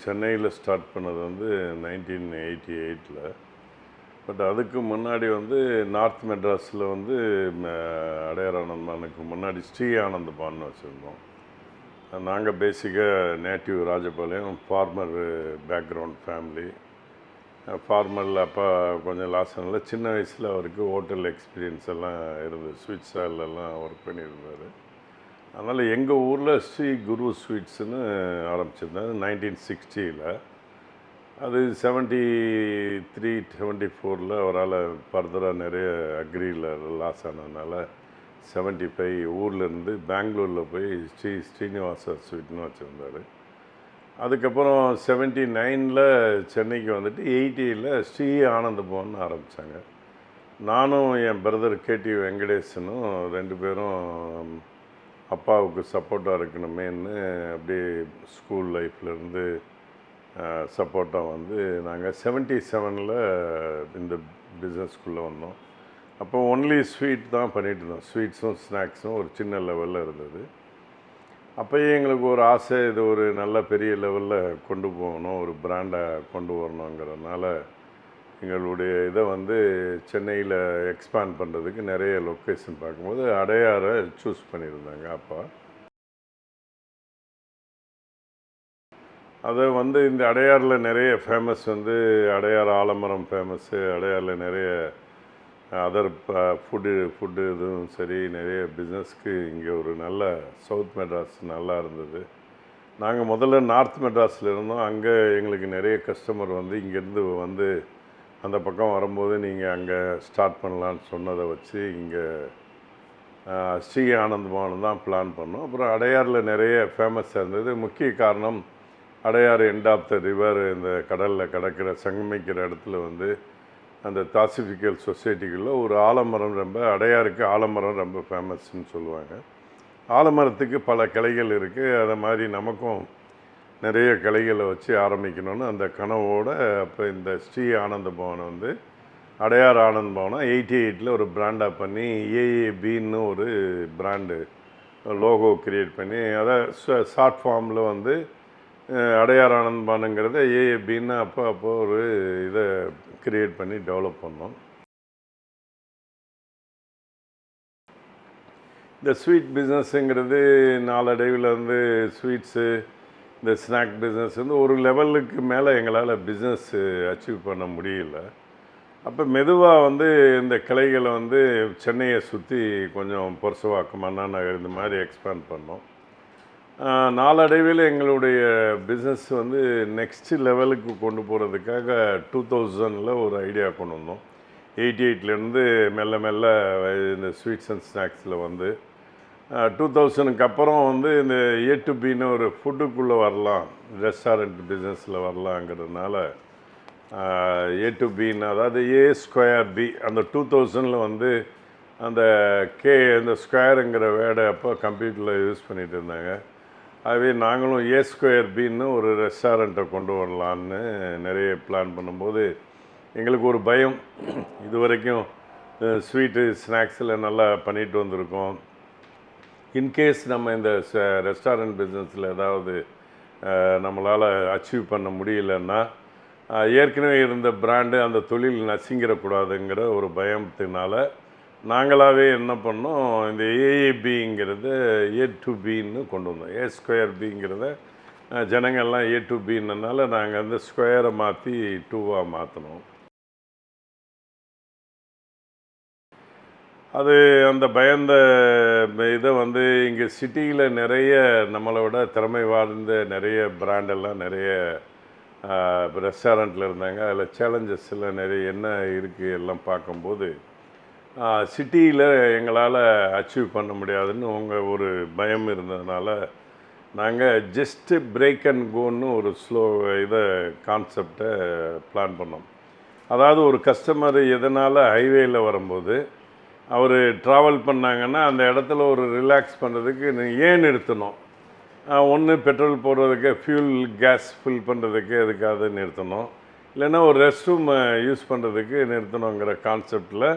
சென்னையில் ஸ்டார்ட் பண்ணது வந்து 1988ல். பட் அதுக்கு முன்னாடி வந்து நார்த் மெட்ராஸில் வந்து அடையார் ஆனந்த்பானுக்கு முன்னாடி ஸ்ரீ ஆனந்த்பான்னு வச்சுருந்தோம். நாங்கள் பேசிக்காக நேட்டிவ் ராஜபாளையம், ஃபார்மர் பேக்ரவுண்ட் ஃபேமிலி. ஃபார்மரில் அப்பா கொஞ்சம் லாஸ்ட்னால சின்ன வயசில் அவருக்கு ஹோட்டல் எக்ஸ்பீரியன்ஸ் எல்லாம் இருந்தது. ஸ்வீட் ஸ்டால்லாம் ஒர்க் பண்ணியிருந்தார். அதனால் எங்கள் ஊரில் ஸ்ரீ குரு ஸ்வீட்ஸ்னு ஆரம்பிச்சிருந்தாங்க 1960ல். அது 73, 74ல் அவரால் ஃபர்தராக நிறைய அக்ரியில் லாஸ் ஆனதுனால 75 ஊர்லேருந்து பெங்களூரில் போய் ஸ்ரீனிவாச ஸ்வீட்னு வச்சுருந்தார். அதுக்கப்புறம் 79ல் சென்னைக்கு வந்துட்டு 80ல் ஸ்ரீ ஆனந்தபவன் ஆரம்பித்தாங்க. நானும் என் பிரதர் கேடி வெங்கடேசனும் 2 பேரும் அப்பாவுக்கு சப்போர்ட்டாக இருக்கணுமேன்னு அப்படியே ஸ்கூல் லைஃப்லேருந்து சப்போர்ட்டாக வந்து நாங்கள் 77ல் இந்த பிஸ்னஸ்குள்ளே வந்தோம். அப்போ ஒன்லி ஸ்வீட் தான் பண்ணிகிட்டு இருந்தோம். ஸ்வீட்ஸும் ஸ்நாக்ஸும் ஒரு சின்ன லெவலில் இருந்தது. அப்போயே எங்களுக்கு ஒரு ஆசை, இது ஒரு நல்ல பெரிய லெவலில் கொண்டு போகணும், ஒரு பிராண்டாக கொண்டு வரணுங்கிறதுனால எங்களுடைய இதை வந்து சென்னையில் எக்ஸ்பேண்ட் பண்ணுறதுக்கு நிறைய லொக்கேஷன் பார்க்கும்போது அடையாரை சூஸ் பண்ணியிருந்தாங்க அப்பா. அதை வந்து இந்த அடையாரில் நிறைய ஃபேமஸ் வந்து அடையார் ஆலமரம் ஃபேமஸ்ஸு. அடையாரில் நிறைய அதர் ஃபுட்டு இதுவும் சரி, நிறைய பிஸ்னஸ்க்கு இங்கே ஒரு நல்ல சவுத் மெட்ராஸ் நல்லா இருந்தது. நாங்கள் முதல்ல நார்த் மெட்ராஸில் இருந்தோம். அங்கே எங்களுக்கு நிறைய கஸ்டமர் வந்து இங்கேருந்து வந்து அந்த பக்கம் வரும்போது நீங்கள் அங்கே ஸ்டார்ட் பண்ணலான்னு சொன்னதை வச்சு இங்கே ஸ்ரீ ஆனந்தபவன் தான் பிளான் பண்ணோம். அப்புறம் அடையாரில் நிறைய ஃபேமஸாக இருந்தது. முக்கிய காரணம் Adyar end of the river, இந்த கடலில் கடக்கிற சங்கமிக்கிற இடத்துல வந்து அந்த தாசிஃபிக்கல் சொசைட்டிகளில் ஒரு ஆலமரம் அடையாருக்கு ஆலமரம் ரொம்ப ஃபேமஸ்ன்னு சொல்லுவாங்க. ஆலமரத்துக்கு பல கிளைகள் இருக்குது. அதை மாதிரி நமக்கும் நிறைய கிளைகளை வச்சு ஆரம்பிக்கணும்னு அந்த கனவோடு அப்போ இந்த ஸ்ரீ ஆனந்தபவனை வந்து அடையார் ஆனந்தபவனை 88ல் ஒரு பிராண்டாக பண்ணி ஏஏபின்னு ஒரு பிராண்டு லோகோ க்ரியேட் பண்ணி அதை ஷார்ட் ஃபார்மில் வந்து அடையார் ஆனந்தபானுங்கிறத ஏஏபின்னு அப்போ ஒரு இதை க்ரியேட் பண்ணி டெவலப் பண்ணோம். இந்த ஸ்வீட் பிஸ்னஸ்ஸுங்கிறது நாளடைவில் வந்து ஸ்வீட்ஸு, இந்த ஸ்நாக் பிஸ்னஸ் வந்து ஒரு லெவலுக்கு மேலே எங்களால் பிஸ்னஸ் அச்சீவ் பண்ண முடியல. அப்போ மெதுவாக வந்து இந்த கிளைகளை வந்து சென்னையை சுற்றி கொஞ்சம் பொருசவாக்கம், அண்ணா நகர் இந்த மாதிரி எக்ஸ்பேண்ட் பண்ணோம். நாளடைவில் எங்களுடைய பிஸ்னஸ் வந்து நெக்ஸ்ட் லெவலுக்கு கொண்டு போகிறதுக்காக 2000ல் ஒரு ஐடியா கொண்டு வந்தோம். 88லேருந்து மெல்ல மெல்ல இந்த ஸ்வீட்ஸ் அண்ட் ஸ்நாக்ஸில் வந்து 2000க்கு அப்புறம் வந்து இந்த ஏ டு பின்னு ஒரு ஃபுட்டுக்குள்ளே வரலாம், ரெஸ்டாரண்ட் பிஸ்னஸில் வரலாங்கிறதுனால ஏ டு பின்னு, அதாவது A²B அந்த 2000ல் வந்து அந்த இந்த ஸ்கொயருங்கிற வேர்டை அப்போ கம்ப்யூட்டரில் யூஸ் பண்ணிகிட்டு இருந்தாங்க. அதுவே நாங்களும் A²Bன்னு ஒரு ரெஸ்டாரண்ட்டை கொண்டு வரலான்னு நிறைய பிளான் பண்ணும்போது எங்களுக்கு ஒரு பயம். இது வரைக்கும் ஸ்வீட்டு ஸ்நாக்ஸில் நல்லா பண்ணிட்டு வந்திருக்கோம். இன்கேஸ் நம்ம இந்த ரெஸ்டாரண்ட் பிஸ்னஸில் ஏதாவது நம்மளால் அச்சீவ் பண்ண முடியலன்னா ஏற்கனவே இருந்த பிராண்டு அந்த தொழில் நசிங்கிடக்கூடாதுங்கிற ஒரு பயத்தினால நாங்களாகவே என்ன பண்ணோம், இந்த ஏஏபிங்கிறத ஏ டு பின்னு கொண்டு வந்தோம். A²Bங்கிறத ஜனங்கள்லாம் ஏ டு பின்னனால நாங்கள் அந்த ஸ்கொயரை மாற்றி 2ஆக மாற்றினோம். அது அந்த பயந்த இதை வந்து இங்கே சிட்டியில் நிறைய நம்மளை விட திறமை வாய்ந்த நிறைய பிராண்டெல்லாம் நிறைய ரெஸ்டாரண்ட்டில் இருந்தாங்க. அதில் சேலஞ்சஸில் நிறைய என்ன இருக்குது எல்லாம் பார்க்கும்போது சிட்டியில் எங்களால் அச்சீவ் பண்ண முடியாதுன்னு ஒரு பயம் இருந்ததுனால நாங்கள் ஜஸ்ட்டு பிரேக் அண்ட் கோன்னு ஒரு இதை கான்செப்டை பிளான் பண்ணோம். அதாவது ஒரு கஸ்டமர் எதனால் ஹைவேயில் வரும்போது அவர் ட்ராவல் பண்ணாங்கன்னா அந்த இடத்துல ஒரு ரிலாக்ஸ் பண்ணுறதுக்கு ஏன் நிறுத்தணும், ஒன்று பெட்ரோல் போடுறதுக்கு, ஃபியூல் கேஸ் ஃபில் பண்ணுறதுக்கு எதுக்காவது நிறுத்தணும், இல்லைன்னா ஒரு ரெஸ்ட் ரூம் யூஸ் பண்ணுறதுக்கு நிறுத்தணுங்கிற கான்செப்டில்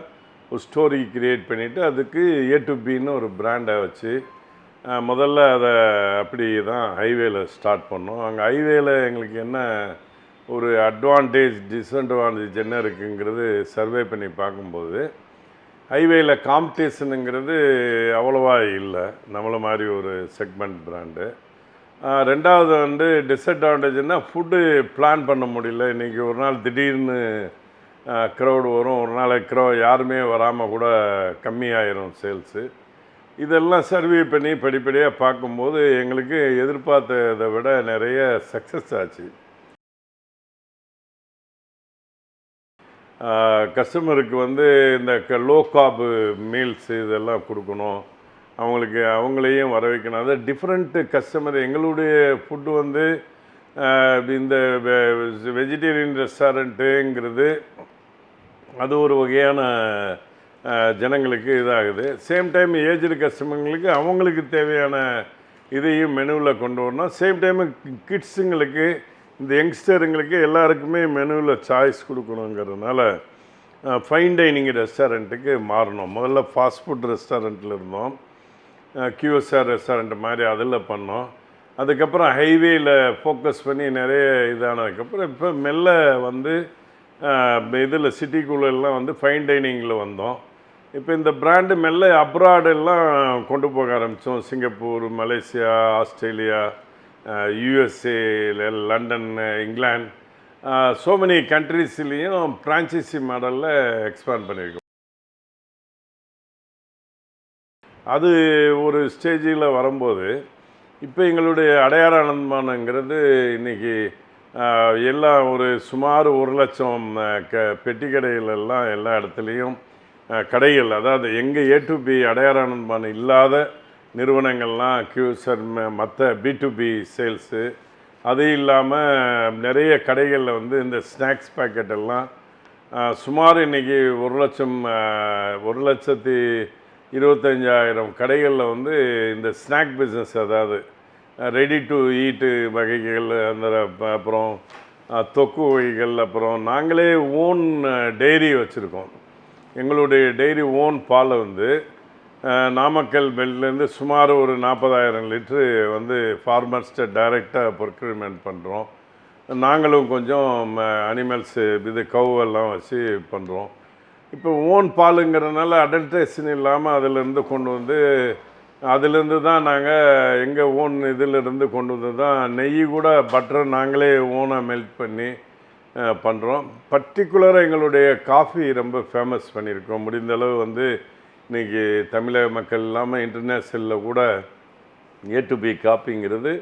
ஒரு ஸ்டோரி க்ரியேட் பண்ணிவிட்டு அதுக்கு ஏ டு பின்னு ஒரு பிராண்டை வச்சு முதல்ல அதை அப்படி தான் ஹைவேல ஸ்டார்ட் பண்ணோம். அங்கே ஹைவேல எங்களுக்கு என்ன ஒரு அட்வான்டேஜ், டிஸ்அட்வான்டேஜ் என்ன இருக்குங்கிறது சர்வே பண்ணி பார்க்கும்போது, ஹைவேல காம்படிஷனுங்கிறது அவ்வளோவா இல்லை, நம்மளை மாதிரி ஒரு செக்மெண்ட் பிராண்டு. ரெண்டாவது வந்து டிஸ்அட்வான்டேஜ்னா ஃபுட்டு பிளான் பண்ண முடியல. இன்றைக்கி ஒரு நாள் திடீர்னு க்ரௌடு வரும், ஒரு நாளைக்கு யாருமே வராமல் கூட கம்மியாயிரும் சேல்ஸு. இதெல்லாம் சர்வே பண்ணி படிப்படியாக பார்க்கும்போது எங்களுக்கு எதிர்பார்த்ததை விட நிறைய சக்ஸஸ் ஆச்சு. கஸ்டமருக்கு வந்து இந்த லோ கார்பு மீல்ஸ் இதெல்லாம் கொடுக்கணும், அவங்களையும் வர வைக்கணும். அது டிஃப்ரெண்ட்டு கஸ்டமர். எங்களுடைய ஃபுட்டு வந்து இந்த வெஜிடேரியன் ரெஸ்டாரண்ட்டுங்கிறது அது ஒரு வகையான ஜனங்களுக்கு இதாகுது. சேம் டைம் ஏஜ்டு கஸ்டமர்களுக்கு அவங்களுக்கு தேவையான இதையும் மெனுவில் கொண்டு வரணும். சேம் டைமு கிட்ஸுங்களுக்கு, இந்த யங்ஸ்டருங்களுக்கு எல்லாருக்குமே மெனுவில் சாய்ஸ் கொடுக்கணுங்கிறதுனால ஃபைன் டைனிங் ரெஸ்டாரண்ட்டுக்கு மாறணும். முதல்ல ஃபாஸ்ட் ஃபுட் ரெஸ்டாரண்ட்டில் இருந்தோம், QSR ரெஸ்டாரண்ட் மாதிரி அதில் பண்ணோம். அதுக்கப்புறம் ஹைவேயில் ஃபோக்கஸ் பண்ணி நிறைய இதானதுக்கப்புறம் இப்போ மெல்ல வந்து இதில் சிட்டிக்குள்ளெல்லாம் வந்து ஃபைன் டைனிங்கில் வந்தோம். இப்போ இந்த பிராண்டு மெல்ல அப்ராடெல்லாம் கொண்டு போக ஆரம்பித்தோம். Singapore, Malaysia, Australia, USA, London, England, so many கண்ட்ரீஸ்லேயும் ஃப்ரான்ச்சைசி மாடலில் எக்ஸ்பேண்ட் பண்ணியிருக்கோம். அது ஒரு ஸ்டேஜில் வரும்போது இப்போ எங்களுடைய அடையாறு ஆனந்தமானங்கிறது இன்றைக்கி எல்லாம் ஒரு சுமார் 1,00,000 பெட்டி கடைகளெல்லாம் எல்லா இடத்துலையும் கடைகள், அதாவது எங்கள் A2B அடையாறு ஆனந்தமானம் இல்லாத நிறுவனங்கள்லாம் QSR மற்ற B2B சேல்ஸு, அது இல்லாமல் நிறைய கடைகளில் வந்து இந்த ஸ்நாக்ஸ் பேக்கெட்டெல்லாம் சுமார் இன்றைக்கி 1,25,000 கடைகளில் வந்து இந்த ஸ்நாக் பிஸ்னஸ், அதாவது ரெடி டு ஈட்டு வகைகள், அந்த அப்புறம் தொக்கு வகைகள், அப்புறம் நாங்களே ஓன் டெய்ரி வச்சுருக்கோம். எங்களுடைய டெய்ரி ஓன் பாலை வந்து நாமக்கல் பெல்ட்லேருந்து சுமார் ஒரு 40,000 லிட்ரு வந்து ஃபார்மர்ஸ்ட்டை டைரெக்டாக ப்ரொக்யூர்மெண்ட் பண்ணுறோம். நாங்களும் கொஞ்சம் அனிமல்ஸு இது கவ்வெல்லாம் வச்சு பண்ணுறோம். இப்போ ஓன் பாலுங்கிறதுனால அடல்ட்ரேஷன் இல்லாமல் அதிலேருந்து கொண்டு வந்து, அதிலேருந்து தான் நாங்கள் எங்கள் ஓன் இதிலிருந்து கொண்டு வந்து தான் நெய் கூட பட்டரை நாங்களே ஓனாக மெல்ட் பண்ணி பண்ணுறோம். பர்டிகுலராக எங்களுடைய காஃபி ரொம்ப ஃபேமஸ் பண்ணியிருக்கோம். முடிந்தளவு வந்து இன்றைக்கி தமிழக மக்கள் இல்லாமல் இன்டர்நேஷ்னலில் கூட A2B காஃபிங்கிறது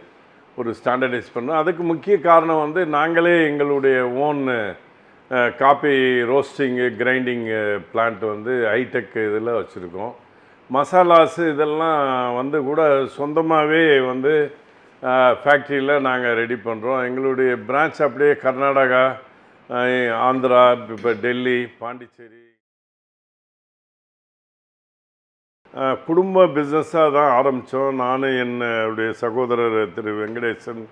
ஒரு ஸ்டாண்டர்டைஸ் பண்ணோம். அதுக்கு முக்கிய காரணம் வந்து நாங்களே எங்களுடைய ஓன் காஃபி ரோஸ்டிங்கு, கிரைண்டிங்கு பிளான்ட் வந்து ஹைடெக் இதில் வச்சுருக்கோம். மசாலாஸு இதெல்லாம் வந்து கூட சொந்தமாகவே வந்து ஃபேக்ட்ரியில் நாங்கள் ரெடி பண்ணுறோம். எங்களுடைய பிரான்ச் அப்படியே கர்நாடகா, ஆந்திரா, இப்போ டெல்லி, பாண்டிச்சேரி குடும்ப பிஸ்னஸாக தான் ஆரம்பித்தோம். நான் என்னுடைய சகோதரர் திரு வெங்கடேசன்,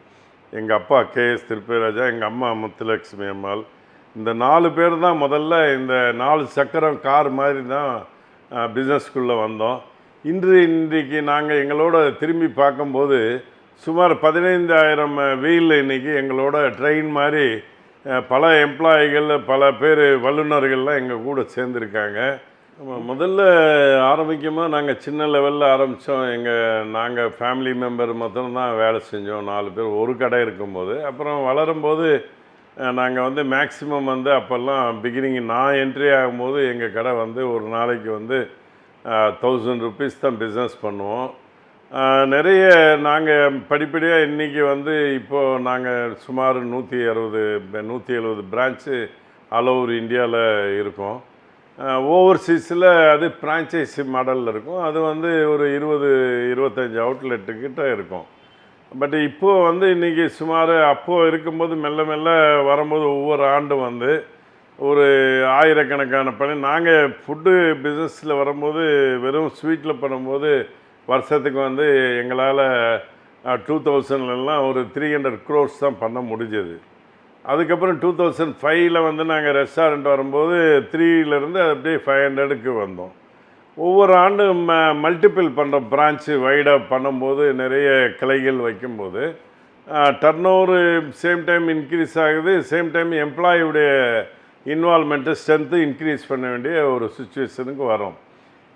எங்கள் அப்பா KS திருப்பேராஜா, எங்கள் அம்மா முத்துலட்சுமி அம்மாள், இந்த 4 பேர் தான் முதல்ல இந்த 4 சக்கரம் கார் மாதிரி தான் பிஸ்னஸ்க்குள்ளே வந்தோம். இன்றைக்கு நாங்கள் எங்களோட திரும்பி பார்க்கும்போது சுமார் 15,000 வீல் இன்றைக்கி எங்களோட ட்ரெயின் மாதிரி பல எம்ப்ளாயிகள், பல பேர் வல்லுநர்கள்லாம் எங்கள் கூட சேர்ந்துருக்காங்க. முதல்ல ஆரம்பிக்கும்போது நாங்கள் சின்ன லெவலில் ஆரம்பித்தோம். நாங்கள் ஃபேமிலி மெம்பர் மொத்தம் தான் வேலை செஞ்சோம், 4 பேர் ஒரு கடை இருக்கும்போது. அப்புறம் வளரும்போது நாங்கள் வந்து மேக்ஸிமம் வந்து அப்போல்லாம் பிகினிங் நான் என்ட்ரி ஆகும்போது எங்கள் கடை வந்து ஒரு நாளைக்கு வந்து 1000 ருபீஸ் தான் பிஸ்னஸ் பண்ணுவோம். நிறைய நாங்கள் படிப்படியாக இன்றைக்கி வந்து இப்போது நாங்கள் சுமார் 170 பிரான்ச்சு ஆல் ஓவர் இந்தியாவில் இருக்கோம். ஓவர்சீஸில் அது ஃப்ரான்ச்சைஸி மாடலில் இருக்கும். அது வந்து ஒரு 20-25 அவுட்லெட்டுக்கிட்ட இருக்கும். பட் இப்போது வந்து இன்றைக்கி சுமார் அப்போது இருக்கும்போது மெல்ல மெல்ல வரும்போது ஒவ்வொரு ஆண்டும் வந்து ஒரு ஆயிரக்கணக்கான நாங்கள் ஃபுட்டு பிஸ்னஸில் வரும்போது வெறும் ஸ்வீட்டில் பண்ணும்போது வருஷத்துக்கு வந்து எங்களால் 2000 ஒரு 300 crores தான் பண்ண முடிஞ்சது. அதுக்கப்புறம் 2005 வந்து நாங்கள் ரெஸ்டாரண்ட் வரும்போது 3 அப்படியே 500க்கு வந்தோம். ஒவ்வொரு ஆண்டும் மல்டிபிள் பண்ணுற பிரான்ச்சு வைடாக பண்ணும்போது நிறைய கிளைகள் வைக்கும்போது turn over same time increase ஆகுது, சேம் டைம் எம்ப்ளாயியுடைய இன்வால்மெண்ட்டு ஸ்ட்ரென்த்து இன்க்ரீஸ் பண்ண வேண்டிய ஒரு சுச்சுவேஷனுக்கு வரும்.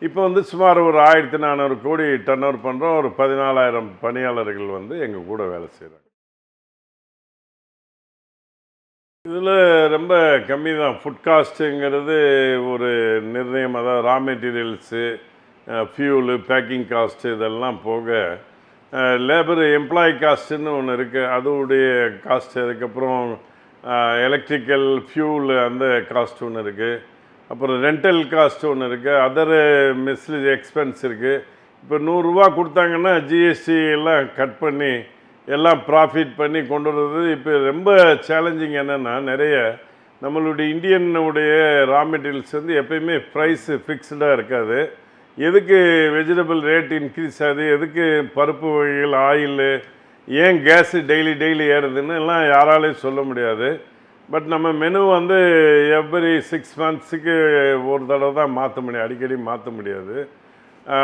இப்போ வந்து சுமார் ஒரு 1400 கோடி டர்ன் ஓவர் பண்ணுறோம். ஒரு 14,000 பணியாளர்கள் வந்து எங்கள் கூட வேலை செய்கிறாங்க. இதில் ரொம்ப கம்மி தான். ஃபுட் காஸ்ட்டுங்கிறது ஒரு நிர்ணயம், அதாவது raw materials, fuel, packing cost இதெல்லாம் போக லேபர் எம்ப்ளாயி காஸ்ட்டுன்னு ஒன்று இருக்குது, அதோடைய காஸ்ட்டு. அதுக்கப்புறம் எலக்ட்ரிக்கல் ஃபியூல் அந்த காஸ்ட் ஒன்று இருக்குது. அப்புறம் ரெண்டல் காஸ்ட் ஒன்று இருக்குது. அதர் மிஸ்லி எக்ஸ்பென்ஸ் இருக்குது. இப்போ 100 ரூபா கொடுத்தாங்கன்னா ஜிஎஸ்டி எல்லாம் கட் பண்ணி எல்லாம் ப்ராஃபிட் பண்ணி கொண்டு வர்றது இப்போ ரொம்ப சேலஞ்சிங். என்னென்னா நிறைய நம்மளுடைய இந்தியனுடைய ரா மெட்டீரியல்ஸ் வந்து எப்பயுமே ப்ரைஸு ஃபிக்ஸ்டாக இருக்காது. எதுக்கு வெஜிடபிள் ரேட் இன்க்ரீஸ் ஆகுது, எதுக்கு பருப்பு வகைகள், ஆயிலு, ஏன் கேஸு டெய்லி ஏறுதுன்னு எல்லாம் யாராலையும் சொல்ல முடியாது. பட் நம்ம மெனு வந்து எவ்ரி 6 மந்த்ஸுக்கு ஒரு தடவை தான் மாற்ற முடியும், அடிக்கடி மாற்ற முடியாது.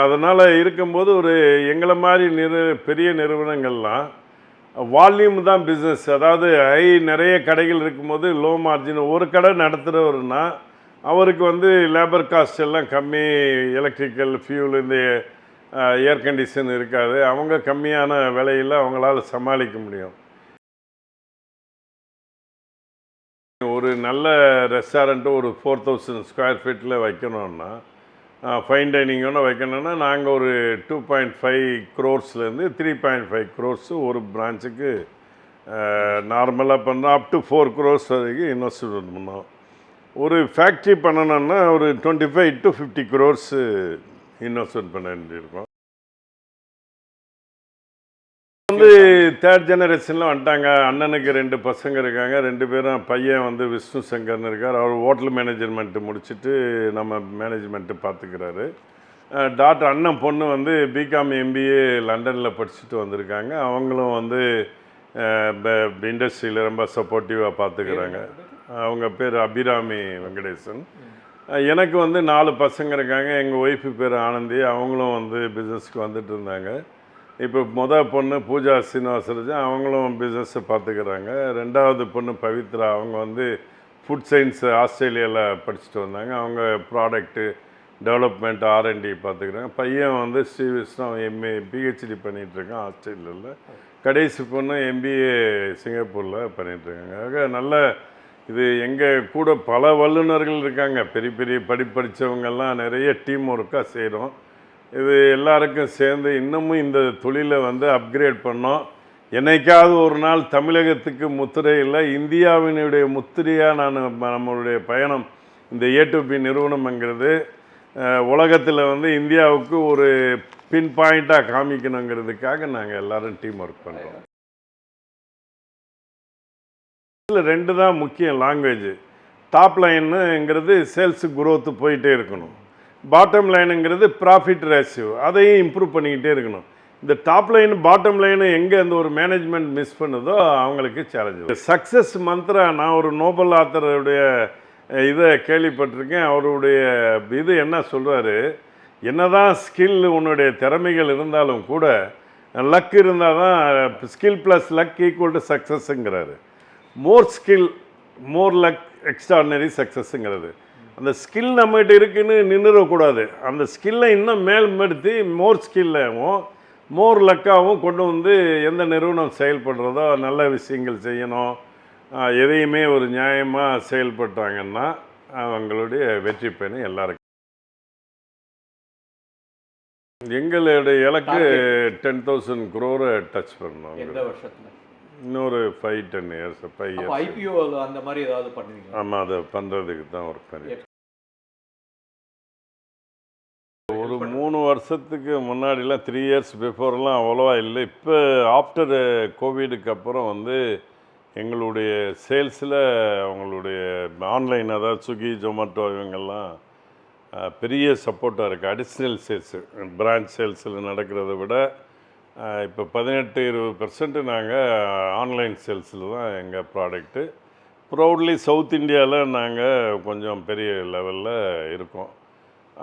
அதனால் இருக்கும்போது ஒரு எங்களை மாதிரி பெரிய நிறுவனங்கள்லாம் வால்யூம் தான் பிஸ்னஸ். அதாவது நிறைய கடைகள் இருக்கும்போது லோ மார்ஜின். ஒரு கடை நடத்துகிறவருன்னா அவருக்கு வந்து லேபர் காஸ்ட் எல்லாம் கம்மி, எலக்ட்ரிக்கல் ஃபியூல், இந்த ஏர் கண்டிஷன் இருக்காது. அவங்க கம்மியான விலையில் அவங்களால சமாளிக்க முடியும். ஒரு நல்ல ரெஸ்டாரண்ட்டு ஒரு 4000 ஸ்கொயர் ஃபீட்டில் வைக்கணுன்னா, ஃபைன் டைனிங்கோட வைக்கணுன்னா நாங்கள் ஒரு 2.5 crores-லேருந்து 3.5 crores ஒரு பிரான்ச்சுக்கு நார்மலாக பண்ணோம். அப் டு 4 crores வரைக்கும் இன்வெஸ்ட்மெண்ட் பண்ணோம். ஒரு ஃபேக்ட்ரி பண்ணணுன்னா ஒரு 25 to 50 crores இன்வெஸ்ட்மெண்ட் பண்ண வேண்டியிருக்கோம். வந்து 3rd ஜெனரேஷனில் வந்துட்டாங்க. அண்ணனுக்கு 2 பசங்க இருக்காங்க. 2 பேரும், பையன் வந்து விஷ்ணு சங்கர்னு இருக்கார், அவர் ஹோட்டல் மேனேஜ்மெண்ட்டு முடிச்சுட்டு நம்ம மேனேஜ்மெண்ட்டு பார்த்துக்கிறாரு. டாக்டர் அண்ணன் பொண்ணு வந்து பிகாம் எம்பிஏ லண்டனில் படிச்சுட்டு வந்திருக்காங்க. அவங்களும் வந்து இண்டஸ்ட்ரியில் ரொம்ப சப்போர்ட்டிவாக பார்த்துக்கிறாங்க. அவங்க பேர் அபிராமி வெங்கடேசன். எனக்கு வந்து 4 பசங்க இருக்காங்க. எங்கள் ஒய்ஃபு பேர் ஆனந்தி. அவங்களும் வந்து பிஸ்னஸ்க்கு வந்துட்டு இருந்தாங்க. இப்போ பொண்ணு பூஜா சீனிவாசராஜன், அவங்களும் பிஸ்னஸை பார்த்துக்கிறாங்க. 2வது பொண்ணு பவித்ரா, அவங்க வந்து ஃபுட் சயின்ஸ் ஆஸ்திரேலியாவில் படிச்சுட்டு வந்தாங்க. அவங்க ப்ராடக்ட்டு டெவலப்மெண்ட் R&D பார்த்துக்கிறாங்க. பையன் வந்து ஸ்ரீ விஷ்ணு MA PhD பண்ணிகிட்ருக்கான் ஆஸ்திரேலியாவில். கடைசி பொண்ணு MBA சிங்கப்பூரில் பண்ணிகிட்ருக்காங்க. ஆக நல்ல இது எங்கள் கூட பல வல்லுநர்கள் இருக்காங்க. பெரிய படித்தவங்கெல்லாம் நிறைய டீம் ஒர்க்காக செய்கிறோம். இது எல்லாருக்கும் சேர்ந்து இன்னமும் இந்த தொழிலை வந்து அப்கிரேட் பண்ணோம். என்னைக்காவது ஒரு நாள் தமிழகத்துக்கு முத்திரை இல்லை, இந்தியாவினுடைய முத்திரையாக நம்மளுடைய பயணம் இந்த A2B நிறுவனம்ங்கிறது உலகத்தில் வந்து இந்தியாவுக்கு ஒரு பின் பாயிண்ட்டாக காமிக்கணுங்கிறதுக்காக நாங்கள் எல்லோரும் டீம் ஒர்க் பண்ணுறோம். இதில் 2 தான் முக்கியம் லாங்குவேஜ். டாப் லைனுங்கிறது சேல்ஸு குரோத்து போயிட்டே இருக்கணும். பாட்டம் லைனுங்கிறது ப்ராஃபிட் ரேஷியோ, அதையும் இம்ப்ரூவ் பண்ணிக்கிட்டே இருக்கணும். இந்த டாப் லைன் பாட்டம் லைனு எங்கே அந்த ஒரு மேனேஜ்மெண்ட் மிஸ் பண்ணுதோ அவங்களுக்கு சேலஞ்சு. சக்ஸஸ் மந்த்ரா, நான் ஒரு நோபல் ஆத்தருடைய இதை கேள்விப்பட்டிருக்கேன். அவருடைய இது என்ன சொல்கிறாரு, என்னதான் ஸ்கில் உன்னுடைய திறமைகள் இருந்தாலும் கூட லக் இருந்தால் தான், skill plus luck equal to சக்ஸஸ்ங்கிறாரு. More skill more luck extraordinary சக்ஸஸ்ங்கிறது. அந்த ஸ்கில் நம்மகிட்ட இருக்குன்னு நின்றுடக்கூடாது. அந்த ஸ்கில்லை இன்னும் மேம்படுத்தி மோர் ஸ்கில்லாகவும் மோர் லக்காகவும் கொண்டு வந்து எந்த நிறுவனம் செயல்படுறதோ நல்ல விஷயங்கள் செய்யணும். எதையுமே ஒரு நியாயமாக செயல்பட்டாங்கன்னா அவங்களுடைய வெற்றி பயணம் எல்லாருக்கும். எங்களுடைய இலக்கு 10,000 crore டச் பண்ணணும். இன்னொரு 5-10 years. IPO அந்த மாதிரி ஏதாவது பண்ணுவீங்க? ஆமாம், அதை பண்ணுறதுக்கு தான் ஒர்க் பண்ணி. ஒரு 3 வருஷத்துக்கு முன்னாடிலாம் 3 years பிஃபோர்லாம் அவ்வளோவா இல்லை. இப்போ ஆஃப்டர் கோவிடுக்கு அப்புறம் வந்து எங்களுடைய சேல்ஸில் அவங்களுடைய ஆன்லைன், அதாவது ஸ்விக்கி, ஜொமேட்டோ இவங்கெல்லாம் பெரிய சப்போர்ட்டாக இருக்குது. அடிஷ்னல் சேல்ஸு பிரான்ச் சேல்ஸில் நடக்கிறத விட இப்போ 18-20% நாங்கள் ஆன்லைன் சேல்ஸில் தான் எங்கள் ப்ராடக்ட்டு. ப்ரௌட்லி சவுத் இந்தியாவில் நாங்கள் கொஞ்சம் பெரிய லெவலில் இருக்கோம்.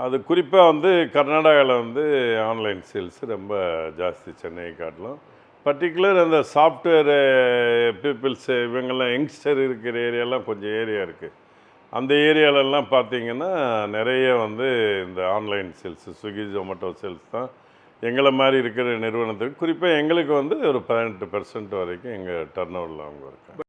அது குறிப்பாக வந்து கர்நாடகாவில் வந்து ஆன்லைன் சேல்ஸ் ரொம்ப ஜாஸ்தி சென்னை காட்டிலும். பர்டிகுலர் அந்த சாஃப்ட்வேர் பீப்புள்ஸ் இவங்கெல்லாம் யங்ஸ்டர் இருக்கிற ஏரியாலாம் கொஞ்சம் ஏரியா இருக்குது. அந்த ஏரியாலெல்லாம் பார்த்தீங்கன்னா நிறைய வந்து இந்த online sales Swiggy Zomato sales தான் எங்களை மாதிரி இருக்கிற நிறுவனத்துக்கு குறிப்பாக எங்களுக்கு வந்து ஒரு 18% வரைக்கும் எங்கள் டர்ன் ஓவரில் அவங்க இருக்காங்க.